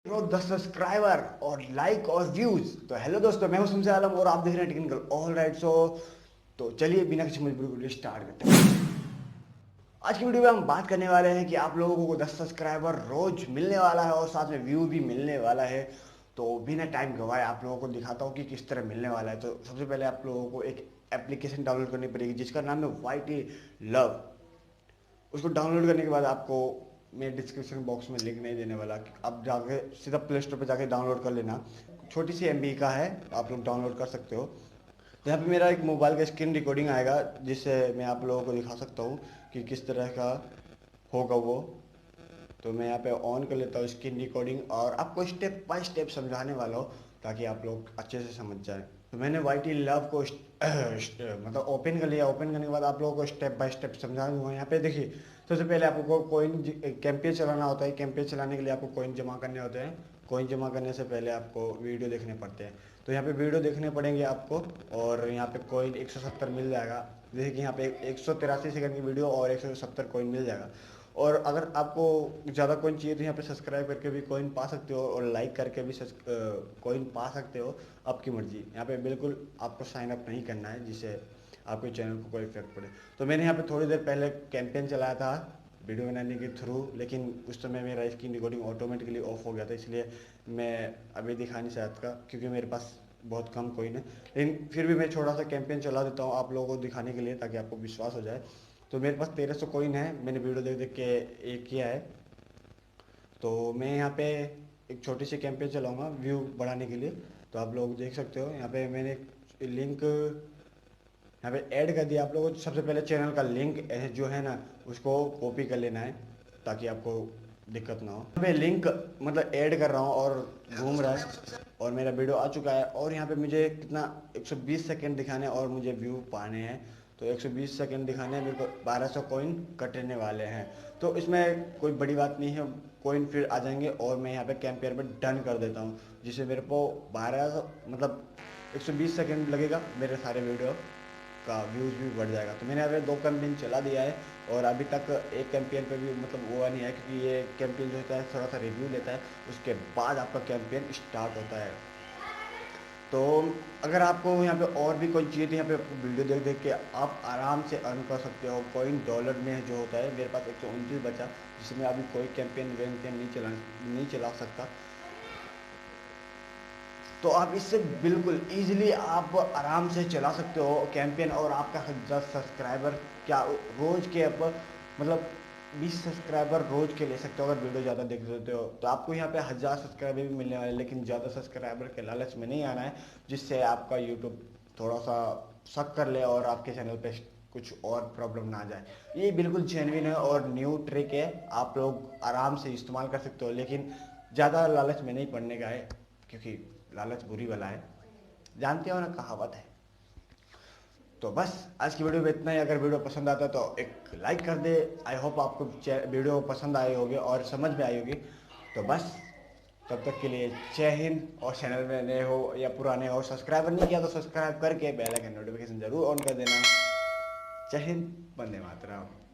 10 subscriber और like और views. तो हेलो दोस्तों, मैं हूं शमसे आलम और आप देख रहे हैं टेक्निकल ऑल राइट शो। तो चलिए बिना किसी मजबूरी को स्टार्ट करते हैं। आज की वीडियो में हम बात करने वाले हैं कि आप लोगों को 10 सब्सक्राइबर रोज मिलने वाला है और साथ में व्यू भी मिलने वाला है। तो बिना टाइम गवाए आप लोगों को दिखाता हूँ कि किस तरह मिलने वाला है। तो सबसे पहले आप लोगों को एक एप्लीकेशन डाउनलोड करनी पड़ेगी जिसका नाम है वाईटी लव। उसको डाउनलोड करने के बाद आपको मैं डिस्क्रिप्शन बॉक्स में लिंक नहीं देने वाला, आप जाके सीधा प्ले स्टोर पर जाके डाउनलोड कर लेना। छोटी सी एमबी का है, आप लोग डाउनलोड कर सकते हो। तो यहाँ पे मेरा एक मोबाइल का स्क्रीन रिकॉर्डिंग आएगा जिससे मैं आप लोगों को दिखा सकता हूँ कि किस तरह का होगा वो। तो मैं यहाँ पे ऑन कर लेता हूँ स्क्रीन रिकॉर्डिंग और आपको स्टेप बाय स्टेप समझाने वाला हूँ ताकि आप लोग अच्छे से समझ जाए। तो मैंने वाईटी लव को मतलब ओपन कर लिया। ओपन करने के बाद आप लोगों को स्टेप बाय स्टेप समझा दूंगा। यहाँ पे देखिए, सबसे पहले आपको कोइन कैंपेन चलाना होता है। कैंपेन चलाने के लिए आपको कोइन जमा करने होते हैं। कोइन जमा करने से पहले आपको वीडियो देखने पड़ते हैं। तो यहाँ पे वीडियो देखने पड़ेंगे आपको और यहाँ पे कोइन 170 मिल जाएगा। देखिए कि यहाँ पे 183 सेकंड की वीडियो और 170 कोइन मिल जाएगा। और अगर आपको ज़्यादा कोइन चाहिए तो यहाँ पे सब्सक्राइब करके भी कोइन पा सकते हो और लाइक करके भी कोइन पा सकते हो, आपकी मर्जी। यहाँ पे बिल्कुल आपको साइन अप नहीं करना है जिससे आपके चैनल को कोई इफेक्ट पड़े। तो मैंने यहाँ पे थोड़ी देर पहले कैंपेन चलाया था वीडियो बनाने के थ्रू, लेकिन उस समय मेरा स्क्रीन रिकॉर्डिंग ऑटोमेटिकली ऑफ हो गया था, इसलिए मैं अभी दिखा नहीं सकता क्योंकि मेरे पास बहुत कम कोइन है। लेकिन फिर भी मैं छोटा सा कैंपेन चला देता हूँ आप लोगों को दिखाने के लिए ताकि आपको विश्वास हो जाए। तो मेरे पास 1300 कोइन है, मैंने वीडियो देख देख के एक किया है। तो मैं यहाँ पे एक छोटी सी कैंपेन चलाऊँगा व्यू बढ़ाने के लिए। तो आप लोग देख सकते हो यहाँ पे मैंने लिंक यहाँ पे ऐड कर दिया। आप लोगों को सबसे पहले चैनल का लिंक जो है ना उसको कॉपी कर लेना है ताकि आपको दिक्कत ना हो। मैं लिंक मतलब ऐड कर रहा हूँ और घूम रहा है और मेरा वीडियो आ चुका है। और यहाँ पे मुझे कितना 120 सेकंड दिखाने और मुझे व्यू पाने हैं। तो 120 सेकंड दिखाने मेरे को 1200 कोइन कटने वाले हैं। तो इसमें कोई बड़ी बात नहीं है, कोइन फिर आ जाएंगे। और मैं यहाँ पे कैंपेयर पे डन कर देता हूँ जिससे मेरे को 1200 मतलब 120 सेकंड लगेगा, मेरे सारे वीडियो का व्यूज़ भी बढ़ जाएगा। तो मैंने अभी 2 कैंपेन चला दिया है और अभी तक एक कैंपेन पे भी मतलब हुआ नहीं है क्योंकि ये कैंपेन जो होता है थोड़ा सा रिव्यू लेता है, उसके बाद आपका कैंपेन स्टार्ट होता है। तो अगर आपको यहाँ पे और भी कोई चाहिए तो यहाँ पे वीडियो देख देख के आप आराम से अर्न कर सकते हो। कोइन डॉलर में जो होता है, मेरे पास 129 बचा जिसमें अभी कोई कैंपेन वैम्पेन नहीं चला सकता। तो आप इससे बिल्कुल ईजिली आप आराम से चला सकते हो कैंपेन। और आपका 10 सब्सक्राइबर क्या रोज़ के आप मतलब 20 सब्सक्राइबर रोज़ के ले सकते हो अगर वीडियो ज़्यादा देख देते हो। तो आपको यहाँ पे 1000 सब्सक्राइबर भी मिलने वाले, लेकिन ज़्यादा सब्सक्राइबर के लालच में नहीं आना है जिससे आपका यूट्यूब थोड़ा सा शक कर ले और आपके चैनल पे कुछ और प्रॉब्लम ना आ जाए। ये बिल्कुल जेन्युइन है और न्यू ट्रिक है, आप लोग आराम से इस्तेमाल कर सकते हो। लेकिन ज़्यादा लालच में नहीं पड़ने का है क्योंकि लालच बुरी बला है, जानते हो ना, कहावत है। तो बस आज की वीडियो में इतना ही। अगर वीडियो पसंद आता है तो एक लाइक कर दे। आई होप आपको वीडियो पसंद आई होगी और समझ में आई होगी। तो बस तब तक के लिए जय हिंद। और चैनल में नए हो या पुराने हो, सब्सक्राइबर नहीं किया तो सब्सक्राइब करके बेल आइकन नोटिफिकेशन जरूर ऑन कर देना। जय हिंद, वंदे मातरम।